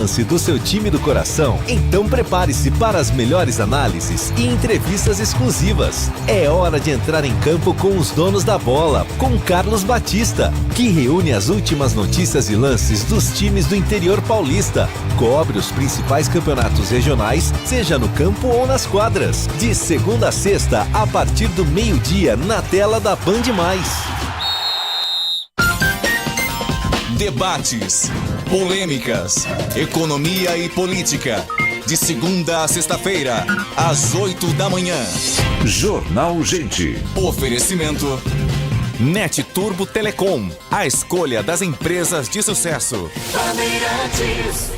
do seu time do coração? Então prepare-se para as melhores análises e entrevistas exclusivas. É hora de entrar em campo com os donos da bola, com Carlos Batista, que reúne as últimas notícias e lances dos times do interior paulista. Cobre os principais campeonatos regionais, seja no campo ou nas quadras. De segunda a sexta, a partir do meio-dia, na tela da Band+. Debates, polêmicas, economia e política. De segunda a sexta-feira, às 8 da manhã. Jornal Gente. Oferecimento Net Turbo Telecom, a escolha das empresas de sucesso. Bandeirantes.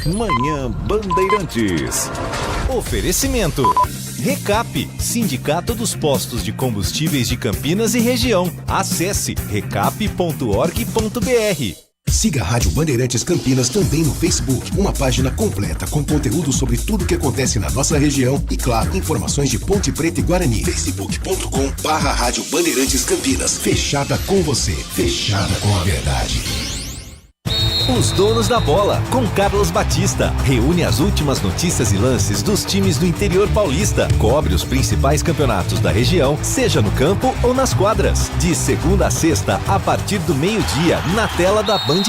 Manhã Bandeirantes. Oferecimento Recap, Sindicato dos Postos de Combustíveis de Campinas e Região. Acesse recap.org.br. Siga a Rádio Bandeirantes Campinas também no Facebook. Uma página completa com conteúdo sobre tudo o que acontece na nossa região e, claro, informações de Ponte Preta e Guarani. facebook.com/Rádio Bandeirantes Campinas. Fechada com você, fechada com a verdade. Os Donos da Bola, com Carlos Batista. Reúne as últimas notícias e lances dos times do interior paulista. Cobre os principais campeonatos da região, seja no campo ou nas quadras. De segunda a sexta, a partir do meio-dia, na tela da Band+.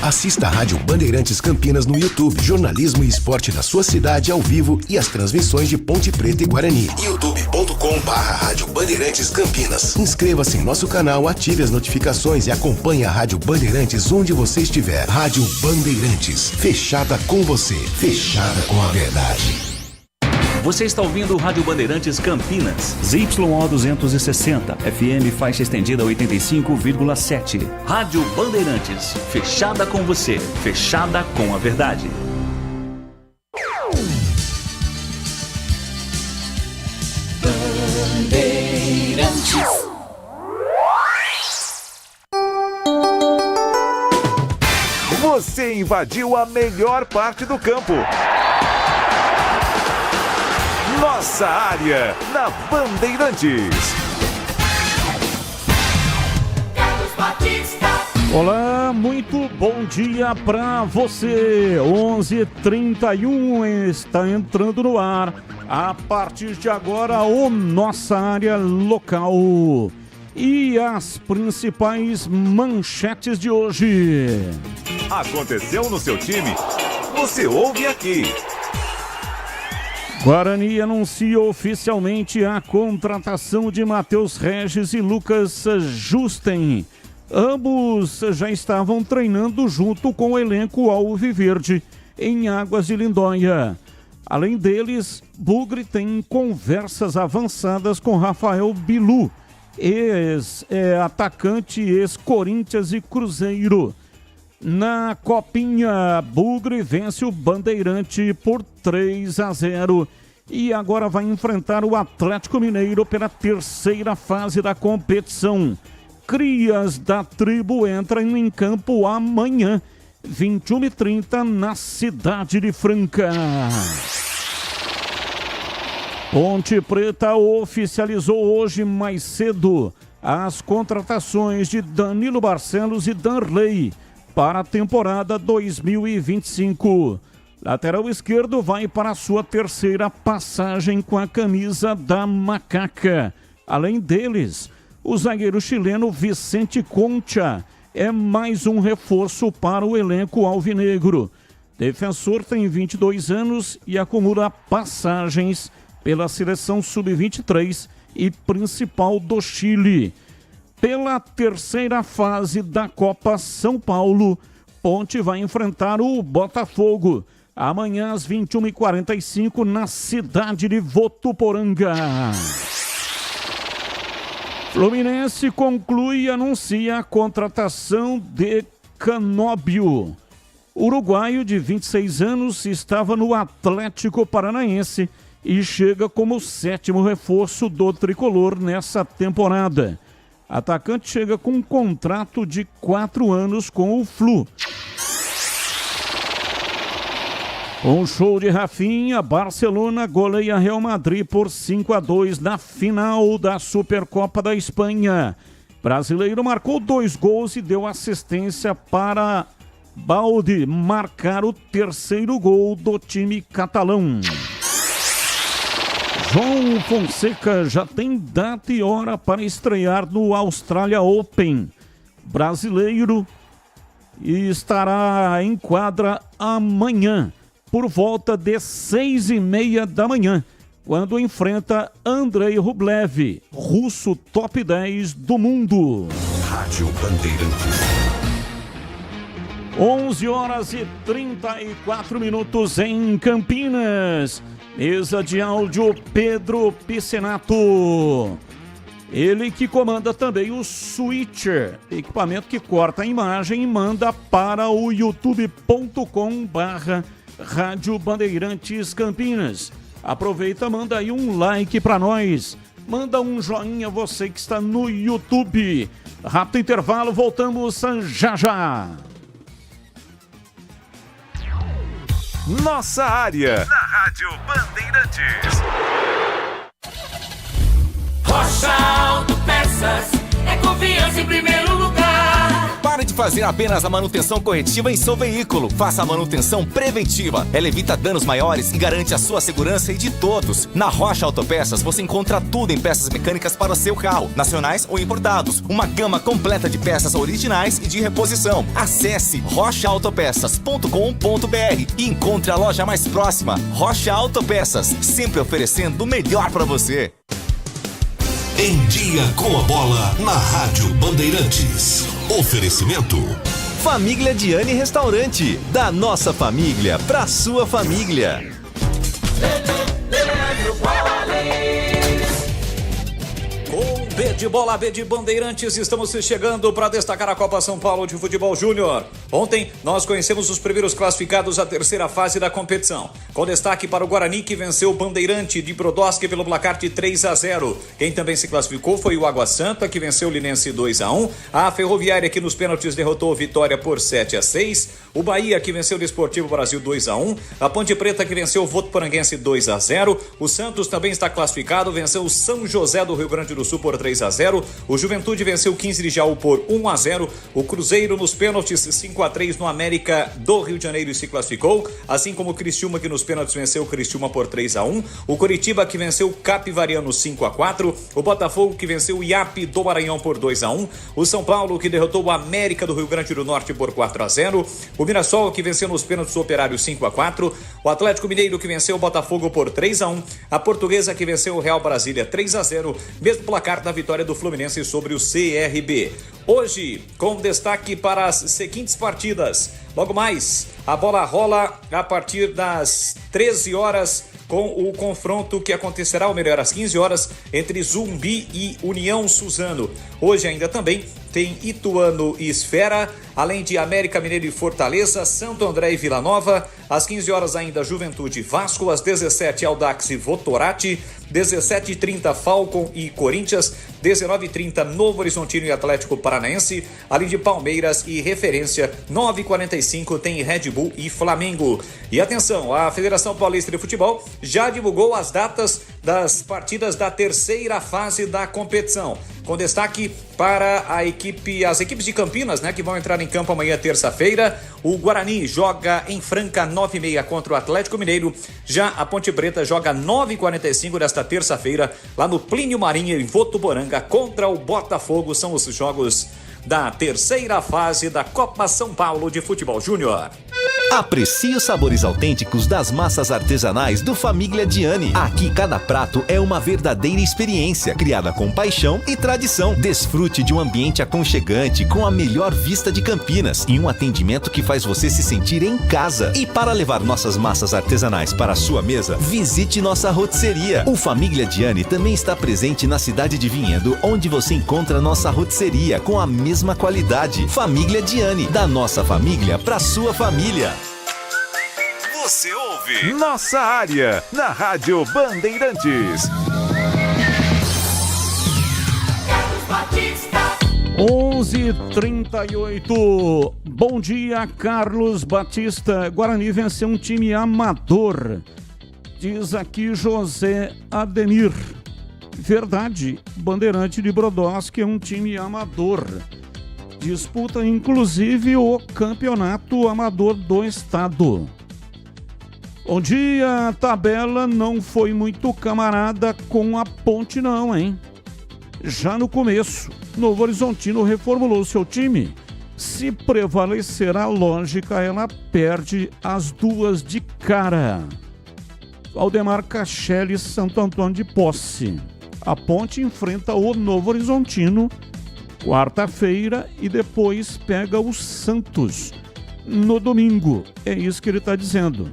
Assista a Rádio Bandeirantes Campinas no YouTube. Jornalismo e esporte da sua cidade ao vivo e as transmissões de Ponte Preta e Guarani. youtube.com/Rádio Bandeirantes Campinas. Inscreva-se em nosso canal, ative as notificações e acompanhe a Rádio Bandeirantes onde você estiver. Rádio Bandeirantes. Fechada com você. Fechada com a verdade. Você está ouvindo o Rádio Bandeirantes Campinas, ZYO 260, FM faixa estendida 85,7. Rádio Bandeirantes, fechada com você, fechada com a verdade. Bandeirantes. Você invadiu a melhor parte do campo. Nossa área, na Bandeirantes. Carlos Batista. Olá, muito bom dia pra você. 11h31 está entrando no ar. A partir de agora, o Nossa Área Local. E as principais manchetes de hoje. Aconteceu no seu time? Você ouve aqui. Guarani anuncia oficialmente a contratação de Matheus Regis e Lucas Justen. Ambos já estavam treinando junto com o elenco alviverde em Águas de Lindóia. Além deles, Bugre tem conversas avançadas com Rafael Bilu, ex-atacante, ex-Corinthians e Cruzeiro. Na Copinha, Bugre vence o Bandeirante por 3-0 e agora vai enfrentar o Atlético Mineiro pela terceira fase da competição. Crias da Tribo entram em campo amanhã, 21h30, na cidade de Franca. Ponte Preta oficializou hoje mais cedo as contratações de Danilo Barcelos e Danley para a temporada 2025. Lateral esquerdo vai para a sua terceira passagem com a camisa da Macaca. Além deles, o zagueiro chileno Vicente Concha é mais um reforço para o elenco alvinegro. Defensor tem 22 anos e acumula passagens pela seleção sub-23 e principal do Chile. Pela terceira fase da Copa São Paulo, Ponte vai enfrentar o Botafogo amanhã às 21h45 na cidade de Votuporanga. Fluminense conclui e anuncia a contratação de Canóbio. O uruguaio de 26 anos estava no Atlético Paranaense e chega como o 7º reforço do tricolor nessa temporada. Atacante chega com um contrato de 4 anos com o Flu. Com o show de Rafinha, Barcelona goleia Real Madrid por 5-2 na final da Supercopa da Espanha. Brasileiro marcou 2 gols e deu assistência para Baldi marcar o 3º gol do time catalão. João Fonseca já tem data e hora para estrear no Australia Open. Brasileiro estará em quadra amanhã, por volta de 6h30 da manhã, quando enfrenta Andrei Rublev, russo top 10 do mundo. Rádio Bandeirantes. 11h34 em Campinas. Mesa de áudio Pedro Piscinato. Ele que comanda também o Switcher, equipamento que corta a imagem e manda para o youtube.com/Rádio Bandeirantes Campinas. Aproveita, manda aí um like para nós. Manda um joinha você que está no YouTube. Rápido intervalo, voltamos já já. Nossa área, na Rádio Bandeirantes. Rocha Autopeças, é confiança em primeiro lugar. Pare de fazer apenas a manutenção corretiva em seu veículo. Faça a manutenção preventiva. Ela evita danos maiores e garante a sua segurança e de todos. Na Rocha Autopeças você encontra tudo em peças mecânicas para o seu carro, nacionais ou importados. Uma gama completa de peças originais e de reposição. Acesse rochaautopeças.com.br e encontre a loja mais próxima. Rocha Autopeças, sempre oferecendo o melhor para você. Em Dia com a Bola, na Rádio Bandeirantes. Oferecimento. Família Diani Restaurante. Da nossa família pra sua família. Com B de bola, B de Bandeirantes, estamos chegando para destacar a Copa São Paulo de Futebol Júnior. Ontem nós conhecemos os primeiros classificados à terceira fase da competição, com destaque para o Guarani, que venceu o Bandeirante de Brodowski pelo placar de 3-0. Quem também se classificou foi o Água Santa, que venceu o Linense 2-1. A Ferroviária, que nos pênaltis derrotou o Vitória por 7-6. O Bahia, que venceu o Desportivo Brasil 2-1. A Ponte Preta, que venceu o Votuporanguense 2-0. O Santos também está classificado, venceu o São José do Rio Grande do Sul por 3-0. O Juventude venceu o 15 de Jaú por 1-0. O Cruzeiro nos pênaltis 5-3 no América do Rio de Janeiro e se classificou, assim como o Criciúma, que nos pênaltis venceu o Criciúma por 3-1. O Coritiba, que venceu o Capivariano 5-4. O Botafogo, que venceu o IAP do Maranhão por 2-1. O São Paulo, que derrotou o América do Rio Grande do Norte por 4-0. O Mirassol, que venceu nos pênaltis o Operário 5-4. O Atlético Mineiro, que venceu o Botafogo por 3-1. A Portuguesa, que venceu o Real Brasília 3-0. Mesmo placar da vitória do Fluminense sobre o CRB. Hoje, com destaque para as seguintes partidas. Logo mais, a bola rola a partir das 13 horas com o confronto que acontecerá, ou melhor, às 15 horas, entre Zumbi e União Suzano. Hoje ainda também tem Ituano e Esfera, além de América Mineiro e Fortaleza, Santo André e Vila Nova. Às 15 horas ainda Juventude e Vasco, às 17 Audax e Votorati, 17h30 Falcon e Corinthians, 19h30 Novo Horizontino e Atlético Paranaense, além de Palmeiras e Referência, 9h45 tem Red Bull e Flamengo. E atenção, a Federação Paulista de Futebol já divulgou as datas das partidas da terceira fase da competição, com destaque para as equipes de Campinas, né, que vão entrar em campo amanhã, terça-feira. O Guarani joga em Franca 9h30 contra o Atlético Mineiro. Já a Ponte Preta joga 9h45 desta terça-feira lá no Plínio Marinho, em Votuporanga, contra o Botafogo. São os jogos da terceira fase da Copa São Paulo de Futebol Júnior. Aprecie os sabores autênticos das massas artesanais do Família Diani. Aqui cada prato é uma verdadeira experiência, criada com paixão e tradição. Desfrute de um ambiente aconchegante, com a melhor vista de Campinas e um atendimento que faz você se sentir em casa. E para levar nossas massas artesanais para a sua mesa, visite nossa rotisseria. O Família Diani também está presente na cidade de Vinhedo, onde você encontra nossa rotisseria com a mesma qualidade. Família Diani, da nossa família para sua família. Você ouve Nossa Área, na Rádio Bandeirantes. 11h38. Bom dia, Carlos Batista. Guarani venceu um time amador. Diz aqui José Ademir. Verdade, Bandeirante de Brodowski é um time amador. Disputa inclusive o campeonato amador do estado. Bom dia, a tabela não foi muito camarada com a Ponte não, hein? Já no começo, Novo Horizontino reformulou seu time. Se prevalecer a lógica, ela perde as duas de cara. Valdemar Cachelli, Santo Antônio de Posse. A Ponte enfrenta o Novo Horizontino quarta-feira e depois pega o Santos no domingo. É isso que ele está dizendo.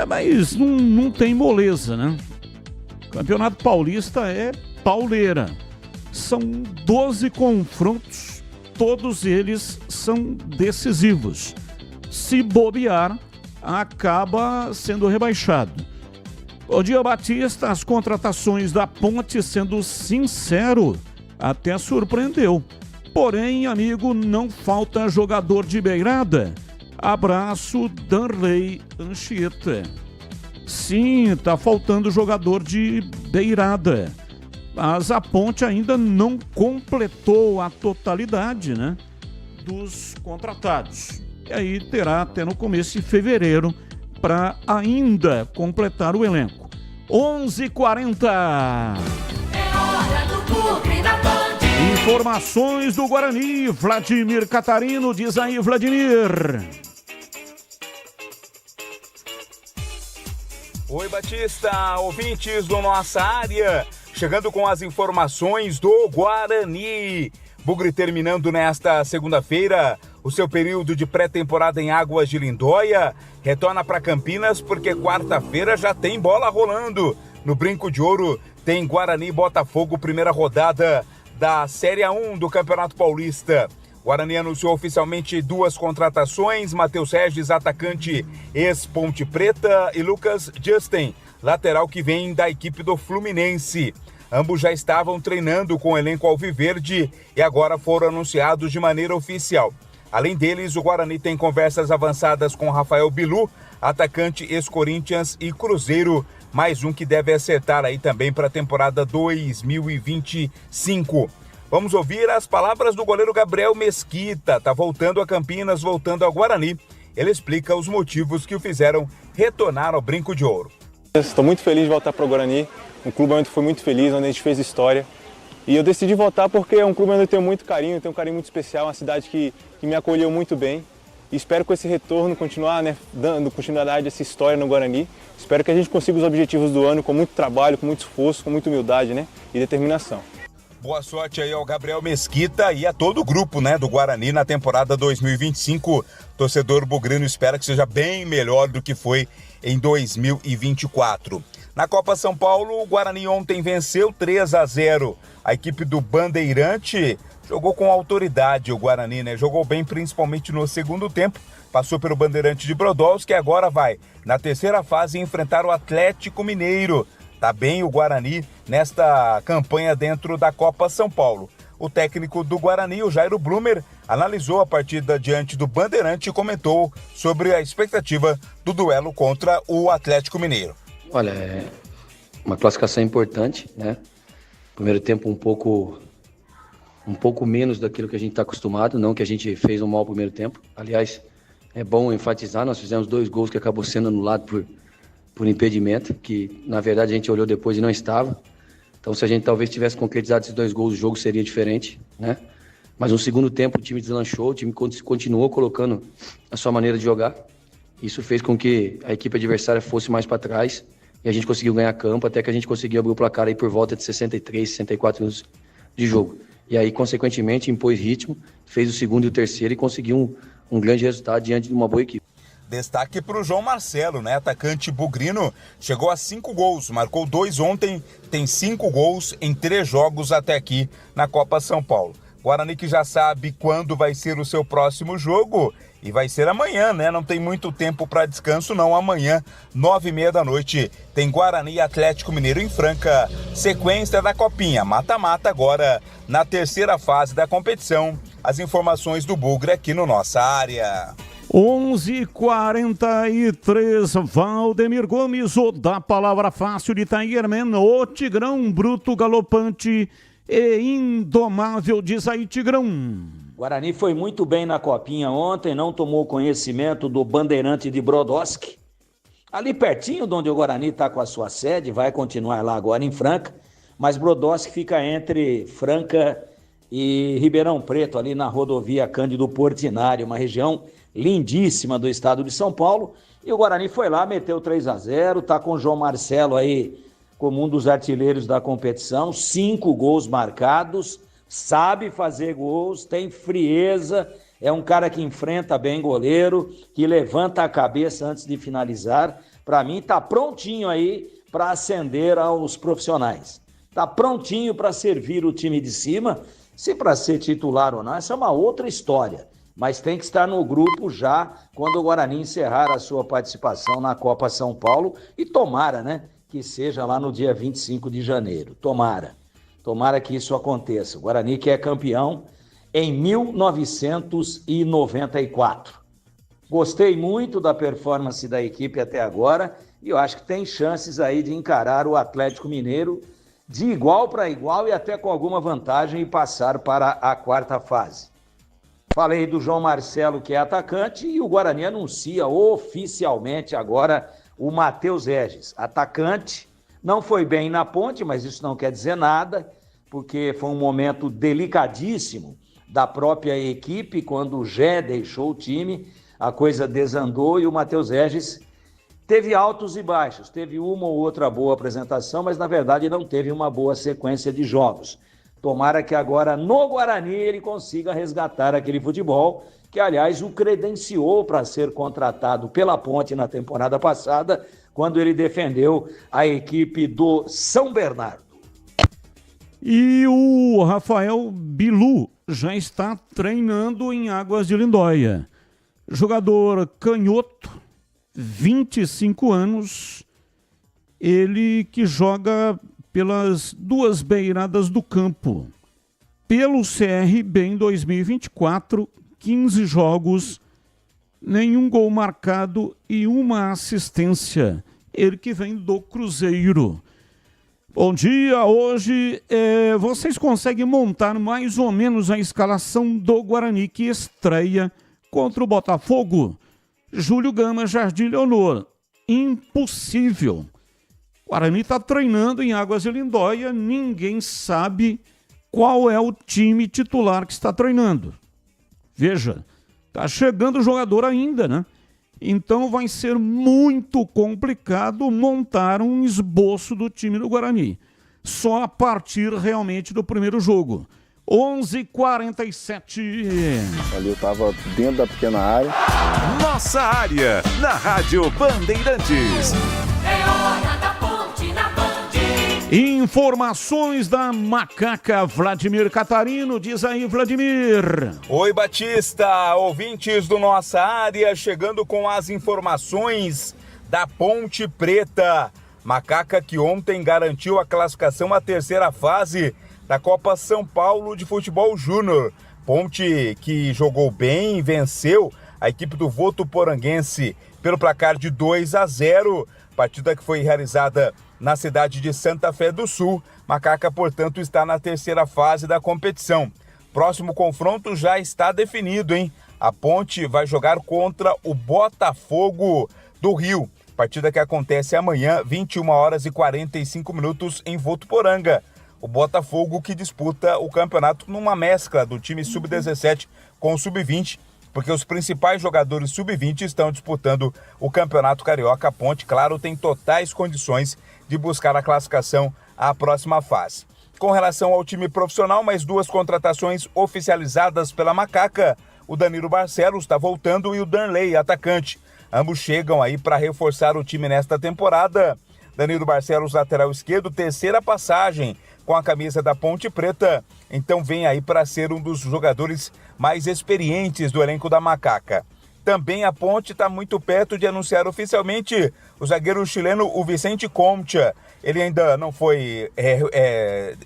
Mas não tem moleza, né? O Campeonato Paulista é pauleira. São 12 confrontos, todos eles são decisivos. Se bobear, acaba sendo rebaixado. Bom dia, Batista. As contratações da Ponte, sendo sincero, até surpreendeu. Porém, amigo, não falta jogador de beirada. Abraço, Danley Anchieta. Sim, tá faltando jogador de beirada. Mas a Ponte ainda não completou a totalidade, né, dos contratados. E aí terá até no começo de fevereiro para ainda completar o elenco. 11h40. É hora do Clube da Band. Informações do Guarani. Vladimir Catarino, diz aí, Vladimir. Oi, Batista, ouvintes do Nossa Área, chegando com as informações do Guarani. Bugre terminando nesta segunda-feira o seu período de pré-temporada em Águas de Lindóia, retorna para Campinas porque quarta-feira já tem bola rolando. No Brinco de Ouro tem Guarani e Botafogo, primeira rodada da Série A1 do Campeonato Paulista. Guarani anunciou oficialmente duas contratações: Matheus Regis, atacante ex-Ponte Preta, e Lucas Justin, lateral que vem da equipe do Fluminense. Ambos já estavam treinando com o elenco alviverde e agora foram anunciados de maneira oficial. Além deles, o Guarani tem conversas avançadas com Rafael Bilu, atacante ex-Corinthians e Cruzeiro, mais um que deve acertar aí também para a temporada 2025. Vamos ouvir as palavras do goleiro Gabriel Mesquita. Tá voltando a Campinas, voltando ao Guarani. Ele explica os motivos que o fizeram retornar ao Brinco de Ouro. Estou muito feliz de voltar para o Guarani, um clube onde foi muito feliz, onde a gente fez história. E eu decidi voltar porque é um clube onde eu tenho muito carinho, tenho um carinho muito especial, uma cidade que me acolheu muito bem. E espero com esse retorno continuar, né, dando continuidade a essa história no Guarani. Espero que a gente consiga os objetivos do ano com muito trabalho, com muito esforço, com muita humildade, né, e determinação. Boa sorte aí ao Gabriel Mesquita e a todo o grupo, né, do Guarani na temporada 2025. Torcedor bugrino espera que seja bem melhor do que foi em 2024. Na Copa São Paulo, o Guarani ontem venceu 3-0. A equipe do Bandeirante jogou com autoridade, o Guarani, né? Jogou bem, principalmente no segundo tempo. Passou pelo Bandeirante de Brodowski, que agora vai, na terceira fase, enfrentar o Atlético Mineiro. Tá bem o Guarani nesta campanha dentro da Copa São Paulo. O técnico do Guarani, o Jairo Blumer, analisou a partida diante do Bandeirante e comentou sobre a expectativa do duelo contra o Atlético Mineiro. Olha, é uma classificação importante, né? Primeiro tempo um pouco menos daquilo que a gente está acostumado, não que a gente fez um mau primeiro tempo. Aliás, é bom enfatizar, nós fizemos 2 gols que acabou sendo anulado por impedimento, que na verdade a gente olhou depois e não estava. Então, se a gente talvez tivesse concretizado esses 2 gols, o jogo seria diferente, né? Mas no segundo tempo o time deslanchou, o time continuou colocando a sua maneira de jogar. Isso fez com que a equipe adversária fosse mais para trás e a gente conseguiu ganhar campo, até que a gente conseguiu abrir o placar aí por volta de 63, 64 minutos de jogo. E aí, consequentemente, impôs ritmo, fez o segundo e o terceiro e conseguiu um grande resultado diante de uma boa equipe. Destaque para o João Marcelo, né? Atacante bugrino, chegou a 5 gols, marcou 2 ontem, tem 5 gols em 3 jogos até aqui na Copa São Paulo. Guarani que já sabe quando vai ser o seu próximo jogo e vai ser amanhã, né? Não tem muito tempo para descanso não, amanhã, 9h30 da noite, tem Guarani e Atlético Mineiro em Franca, sequência da Copinha, mata-mata agora na terceira fase da competição. As informações do Bugre aqui no Nossa Área. 11h43, Valdemir Gomes, o da palavra fácil de Tigerman, o Tigrão bruto, galopante e indomável, diz aí, Tigrão. Guarani foi muito bem na copinha ontem, não tomou conhecimento do Bandeirante de Brodowski. Ali pertinho de onde o Guarani está com a sua sede, vai continuar lá agora em Franca, mas Brodowski fica entre Franca e Ribeirão Preto, ali na rodovia Cândido Portinari, uma região lindíssima do estado de São Paulo. E o Guarani foi lá, meteu 3-0, tá com o João Marcelo aí como um dos artilheiros da competição, 5 gols marcados, sabe fazer gols, tem frieza, é um cara que enfrenta bem goleiro, que levanta a cabeça antes de finalizar. Para mim tá prontinho aí para ascender aos profissionais. Tá prontinho para servir o time de cima. Se para ser titular ou não, essa é uma outra história. Mas tem que estar no grupo já quando o Guarani encerrar a sua participação na Copa São Paulo. E tomara, né, que seja lá no dia 25 de janeiro. Tomara que isso aconteça. O Guarani que é campeão em 1994. Gostei muito da performance da equipe até agora e eu acho que tem chances aí de encarar o Atlético Mineiro de igual para igual e até com alguma vantagem e passar para a quarta fase. Falei do João Marcelo, que é atacante, e o Guarani anuncia oficialmente agora o Matheus Regis. Atacante, não foi bem na Ponte, mas isso não quer dizer nada, porque foi um momento delicadíssimo da própria equipe, quando o Gé deixou o time, a coisa desandou e o Matheus Regis teve altos e baixos, teve uma ou outra boa apresentação, mas na verdade não teve uma boa sequência de jogos. Tomara que agora no Guarani ele consiga resgatar aquele futebol que, aliás, o credenciou para ser contratado pela Ponte na temporada passada, quando ele defendeu a equipe do São Bernardo. E o Rafael Bilu já está treinando em Águas de Lindóia. Jogador canhoto, 25 anos, ele que joga pelas duas beiradas do campo. Pelo CRB em 2024, 15 jogos, nenhum gol marcado e uma assistência. Ele que vem do Cruzeiro. Bom dia, hoje vocês conseguem montar mais ou menos a escalação do Guarani que estreia contra o Botafogo? Júlio Gama, Jardim Leonor. Impossível. O Guarani está treinando em Águas de Lindóia, ninguém sabe qual é o time titular que está treinando. Veja, está chegando o jogador ainda, né? Então vai ser muito complicado montar um esboço do time do Guarani. Só a partir realmente do primeiro jogo. 11h47. Ali eu estava dentro da pequena área. Nossa área, na Rádio Bandeirantes. É hora da Ponte na Band. Informações da Macaca, Vladimir Catarino. Diz aí, Vladimir. Oi, Batista, ouvintes do Nossa Área, chegando com as informações da Ponte Preta. Macaca que ontem garantiu a classificação à terceira fase da Copa São Paulo de Futebol Júnior. Ponte que jogou bem e venceu a equipe do Votuporanguense pelo placar de 2-0. Partida que foi realizada na cidade de Santa Fé do Sul. Macaca, portanto, está na terceira fase da competição. Próximo confronto já está definido, hein? A Ponte vai jogar contra o Botafogo do Rio. Partida que acontece amanhã, 21h45 em Votuporanga. O Botafogo que disputa o campeonato numa mescla do time sub-17 com o sub-20, porque os principais jogadores sub-20 estão disputando o Campeonato Carioca. A Ponte, claro, tem totais condições de buscar a classificação à próxima fase. Com relação ao time profissional, mais duas contratações oficializadas pela Macaca. O Danilo Barcelos está voltando e o Danley, atacante. Ambos chegam aí para reforçar o time nesta temporada. Danilo Barcelos, lateral esquerdo, terceira passagem com a camisa da Ponte Preta, então vem aí para ser um dos jogadores mais experientes do elenco da Macaca. Também a Ponte está muito perto de anunciar oficialmente o zagueiro chileno, o Vicente Concha. Ele ainda não foi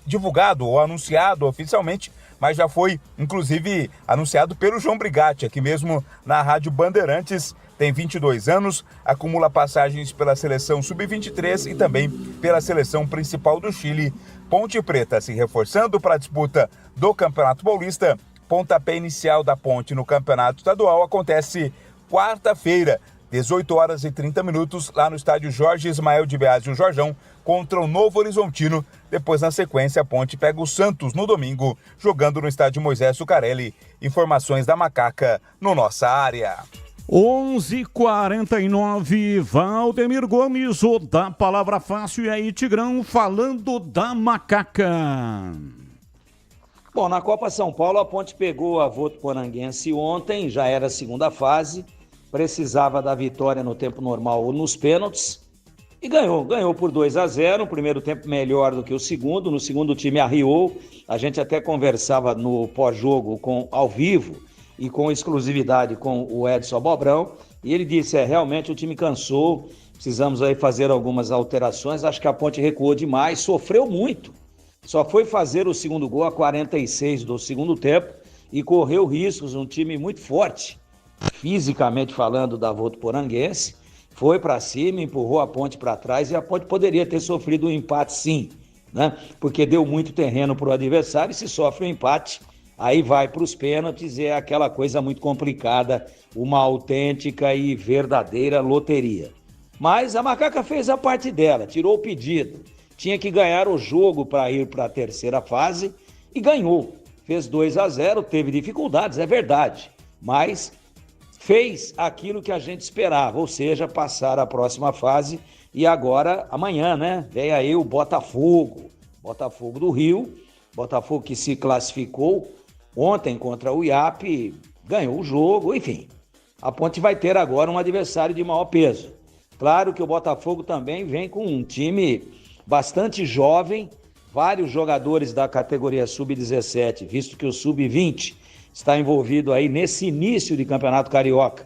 divulgado ou anunciado oficialmente, mas já foi, inclusive, anunciado pelo João Brigatti, aqui mesmo na Rádio Bandeirantes. Tem 22 anos, acumula passagens pela seleção sub-23 e também pela seleção principal do Chile. Ponte Preta se reforçando para a disputa do Campeonato Paulista. Pontapé inicial da Ponte no Campeonato Estadual acontece quarta-feira, 18h30, lá no estádio Jorge Ismael de Biasi, o Jorjão, contra o Novo Horizontino. Depois, na sequência, a Ponte pega o Santos no domingo, jogando no estádio Moisés Zucarelli. Informações da Macaca no Nossa Área. 11h49, Valdemir Gomes, o da Palavra Fácil, e aí, Tigrão, falando da Macaca. Bom, na Copa São Paulo, a Ponte pegou a Votuporanguense ontem, já era a segunda fase, precisava da vitória no tempo normal ou nos pênaltis, e ganhou por 2-0, o primeiro tempo melhor do que o segundo, no segundo o time arriou, a gente até conversava no pós-jogo ao vivo, e com exclusividade com o Edson Abobrão, e ele disse, realmente o time cansou, precisamos aí fazer algumas alterações, acho que a Ponte recuou demais, sofreu muito, só foi fazer o segundo gol a 46 do segundo tempo e correu riscos, um time muito forte, fisicamente falando, da Votuporanguense, foi para cima, empurrou a Ponte para trás e a Ponte poderia ter sofrido um empate sim, né? Porque deu muito terreno para o adversário e se sofre um empate, aí vai para os pênaltis, é aquela coisa muito complicada, uma autêntica e verdadeira loteria. Mas a Macaca fez a parte dela, tirou o pedido, tinha que ganhar o jogo para ir para a terceira fase e ganhou. Fez 2-0, teve dificuldades, é verdade, mas fez aquilo que a gente esperava, ou seja, passar a próxima fase. E agora, amanhã, né, vem aí o Botafogo do Rio, Botafogo que se classificou ontem contra o IAP, ganhou o jogo, enfim. A Ponte vai ter agora um adversário de maior peso. Claro que o Botafogo também vem com um time bastante jovem, vários jogadores da categoria sub-17, visto que o sub-20 está envolvido aí nesse início de Campeonato Carioca,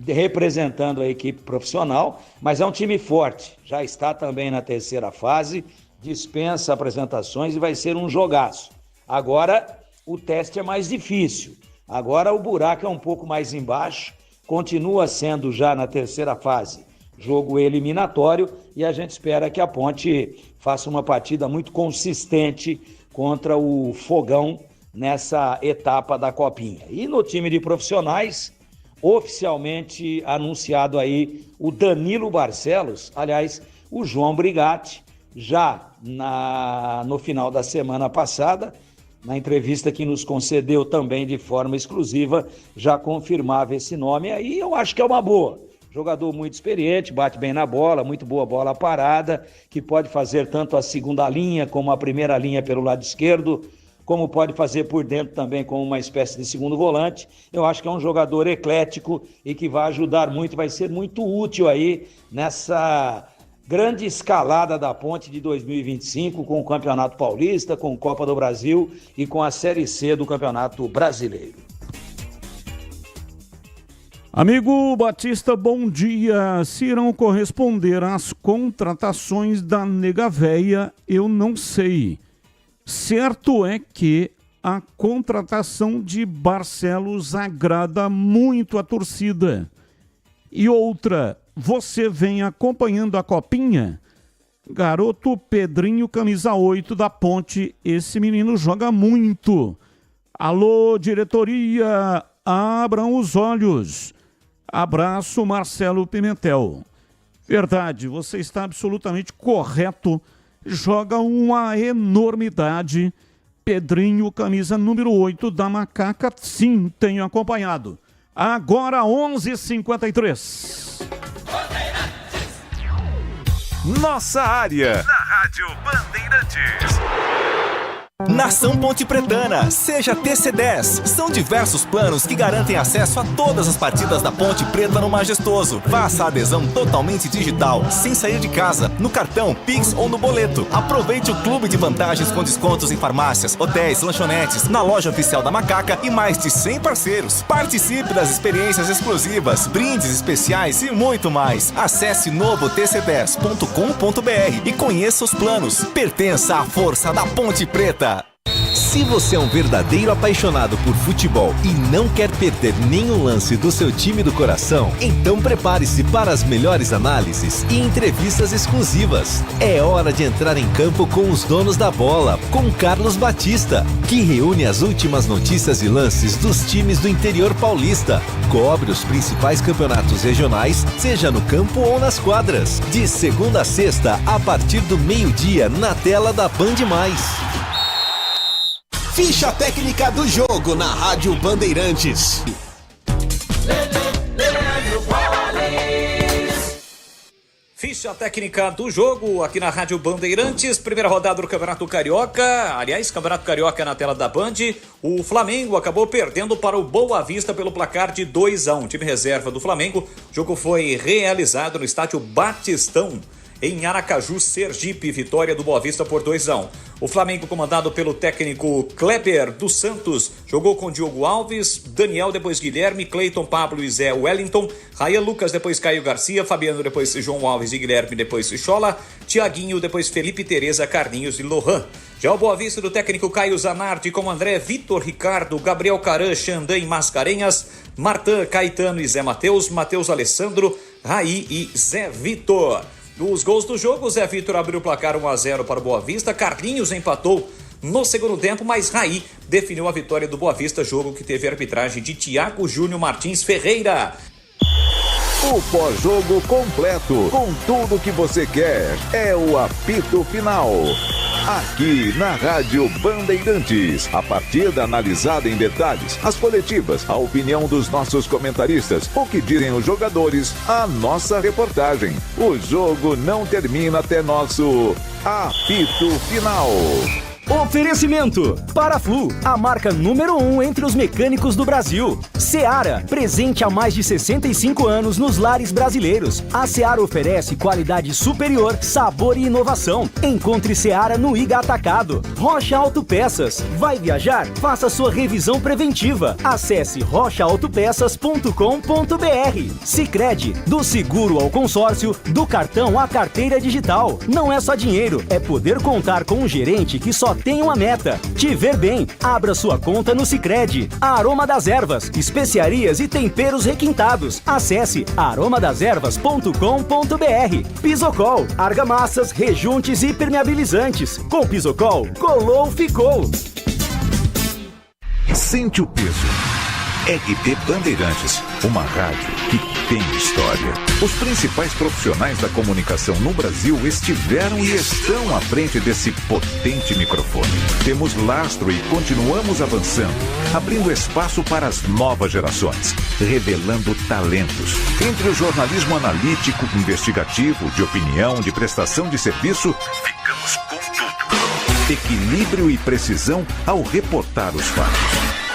representando a equipe profissional, mas é um time forte, já está também na terceira fase, dispensa apresentações e vai ser um jogaço. Agora, o teste é mais difícil, agora o buraco é um pouco mais embaixo, continua sendo já na terceira fase, jogo eliminatório, e a gente espera que a Ponte faça uma partida muito consistente contra o Fogão nessa etapa da Copinha. E no time de profissionais, oficialmente anunciado aí o Danilo Barcelos, aliás, o João Brigatti, já no final da semana passada, na entrevista que nos concedeu também de forma exclusiva, já confirmava esse nome, aí eu acho que é uma boa. Jogador muito experiente, bate bem na bola, muito boa bola parada, que pode fazer tanto a segunda linha como a primeira linha pelo lado esquerdo, como pode fazer por dentro também como uma espécie de segundo volante. Eu acho que é um jogador eclético e que vai ajudar muito, vai ser muito útil aí nessa grande escalada da Ponte de 2025, com o Campeonato Paulista, com a Copa do Brasil e com a Série C do Campeonato Brasileiro. Amigo Batista, bom dia. Se irão corresponder às contratações da Nega Véia, eu não sei. Certo é que a contratação de Barcelos agrada muito a torcida. E outra, você vem acompanhando a Copinha? Garoto Pedrinho, camisa 8 da Ponte, esse menino joga muito. Alô, diretoria, abram os olhos. Abraço, Marcelo Pimentel. Verdade, você está absolutamente correto. Joga uma enormidade. Pedrinho, camisa número 8 da Macaca, sim, tenho acompanhado. Agora 11h53. Nossa área, na Rádio Bandeirantes. Nação Ponte Pretana, seja TC10. São diversos planos que garantem acesso a todas as partidas da Ponte Preta no Majestoso. Faça a adesão totalmente digital, sem sair de casa, no cartão, Pix ou no boleto. Aproveite o clube de vantagens com descontos em farmácias, hotéis, lanchonetes, na loja oficial da Macaca e mais de 100 parceiros. Participe das experiências exclusivas, brindes especiais e muito mais. Acesse novotc10.com.br e conheça os planos. Pertença à força da Ponte Preta. Se você é um verdadeiro apaixonado por futebol e não quer perder nenhum lance do seu time do coração, então prepare-se para as melhores análises e entrevistas exclusivas. É hora de entrar em campo com os donos da bola, com Carlos Batista, que reúne as últimas notícias e lances dos times do interior paulista. Cobre os principais campeonatos regionais, seja no campo ou nas quadras. De segunda a sexta, a partir do meio-dia, na tela da Band+. Ficha técnica do jogo na Rádio Bandeirantes. Ficha técnica do jogo aqui na Rádio Bandeirantes, primeira rodada do Campeonato Carioca. Aliás, Campeonato Carioca na tela da Band. O Flamengo acabou perdendo para o Boa Vista pelo placar de 2-1. Time reserva do Flamengo. O jogo foi realizado no estádio Batistão, em Aracaju, Sergipe. Vitória do Boa Vista por 2-1. O Flamengo, comandado pelo técnico Kleber dos Santos, jogou com Diogo Alves, Daniel, depois Guilherme, Cleiton, Pablo e Zé Wellington, Raia Lucas, depois Caio Garcia, Fabiano, depois João Alves e Guilherme, depois Chola, Tiaguinho, depois Felipe, Tereza, Carlinhos e Lohan. Já o Boa Vista do técnico Caio Zanardi, com André, Vitor, Ricardo, Gabriel Caran, Xandan e Mascarenhas, Martã, Caetano e Zé Matheus, Matheus Alessandro, Raí e Zé Vitor. Os gols do jogo, Zé Vitor abriu o placar 1-0 para o Boa Vista, Carlinhos empatou no segundo tempo, mas Raí definiu a vitória do Boa Vista, jogo que teve a arbitragem de Tiago Júnior Martins Ferreira. O pós-jogo completo, com tudo que você quer, é o apito final. Aqui na Rádio Bandeirantes, a partida analisada em detalhes, as coletivas, a opinião dos nossos comentaristas, o que dizem os jogadores, a nossa reportagem. O jogo não termina até nosso apito final. Oferecimento: Paraflu, a marca número 1 entre os mecânicos do Brasil. Seara, presente há mais de 65 anos nos lares brasileiros. A Seara oferece qualidade superior, sabor e inovação. Encontre Seara no Iga Atacado. Rocha Autopeças. Vai viajar? Faça sua revisão preventiva. Acesse rochaautopeças.com.br. Sicredi, do seguro ao consórcio, do cartão à carteira digital. Não é só dinheiro, é poder contar com um gerente que só tem uma meta: te ver bem. Abra sua conta no Sicredi. Aroma das Ervas, especiarias e temperos requintados. Acesse aromadeservas.com.br. Pisocol, argamassas, rejuntes e permeabilizantes. Com Pisocol, colou, ficou. Sente o peso. RB Bandeirantes, uma rádio que tem história. Os principais profissionais da comunicação no Brasil estiveram e estão à frente desse potente microfone. Temos lastro e continuamos avançando, abrindo espaço para as novas gerações, revelando talentos. Entre o jornalismo analítico, investigativo, de opinião, de prestação de serviço, ficamos com tudo. Equilíbrio e precisão ao reportar os fatos.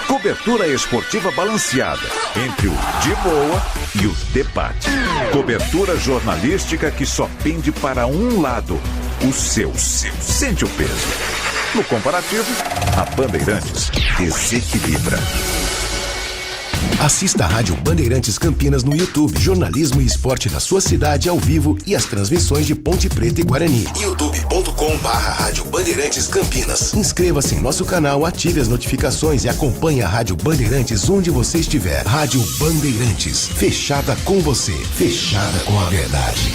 Cobertura esportiva balanceada entre o de boa e o debate. Cobertura jornalística que só pende para um lado, o seu. Sente o peso. No comparativo, a Bandeirantes desequilibra. Assista a Rádio Bandeirantes Campinas no YouTube. Jornalismo e esporte da sua cidade ao vivo e as transmissões de Ponte Preta e Guarani. youtube.com/Rádio Bandeirantes Campinas. Inscreva-se em nosso canal, ative as notificações e acompanhe a Rádio Bandeirantes onde você estiver. Rádio Bandeirantes, fechada com você, fechada com a verdade.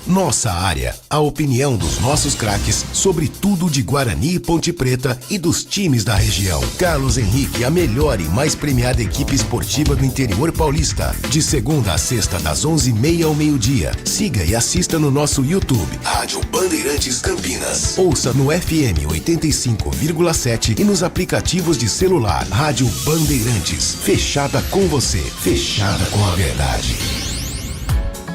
Nossa área, a opinião dos nossos craques sobre tudo de Guarani e Ponte Preta e dos times da região. Carlos Henrique, a melhor e mais premiada equipe esportiva do interior paulista. De segunda a sexta, das 11h30 ao meio-dia. Siga e assista no nosso YouTube, Rádio Bandeirantes Campinas. Ouça no FM 85,7 e nos aplicativos de celular. Rádio Bandeirantes, fechada com você, fechada com a verdade.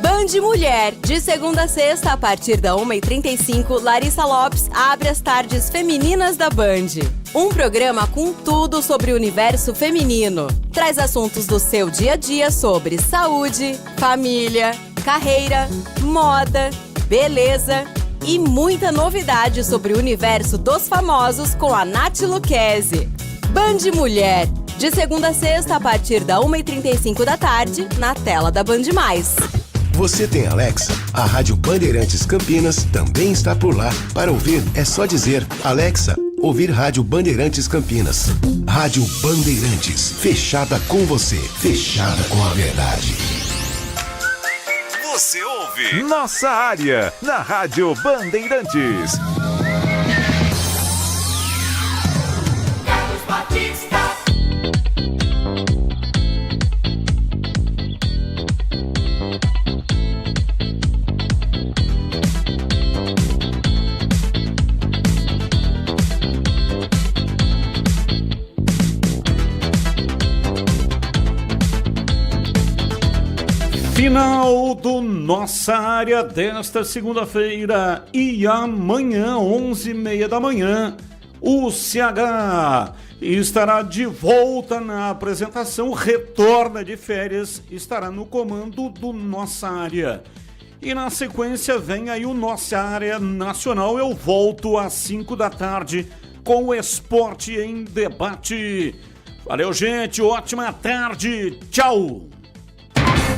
Band Mulher, de segunda a sexta, a partir da 1h35, Larissa Lopes abre as tardes femininas da Band. Um programa com tudo sobre o universo feminino. Traz assuntos do seu dia a dia sobre saúde, família, carreira, moda, beleza e muita novidade sobre o universo dos famosos com a Nath Lucchesi. Band Mulher, de segunda a sexta, a partir da 1h35 da tarde, na tela da Band+. Você tem Alexa? A Rádio Bandeirantes Campinas também está por lá. Para ouvir, é só dizer: Alexa, ouvir Rádio Bandeirantes Campinas. Rádio Bandeirantes, fechada com você, fechada com a verdade. Você ouve Nossa Área, na Rádio Bandeirantes. Carlos Batista. Final do Nossa Área desta segunda-feira e amanhã, 11h30 da manhã, o CH estará de volta na apresentação, retorna de férias, estará no comando do Nossa Área. E na sequência vem aí o Nossa Área Nacional, eu volto às 5 da tarde com o Esporte em Debate. Valeu, gente, ótima tarde, tchau!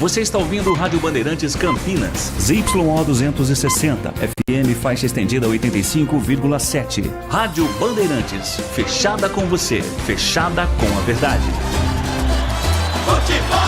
Você está ouvindo Rádio Bandeirantes Campinas, ZYO 260, FM faixa estendida 85,7. Rádio Bandeirantes, fechada com você, fechada com a verdade. Futebol.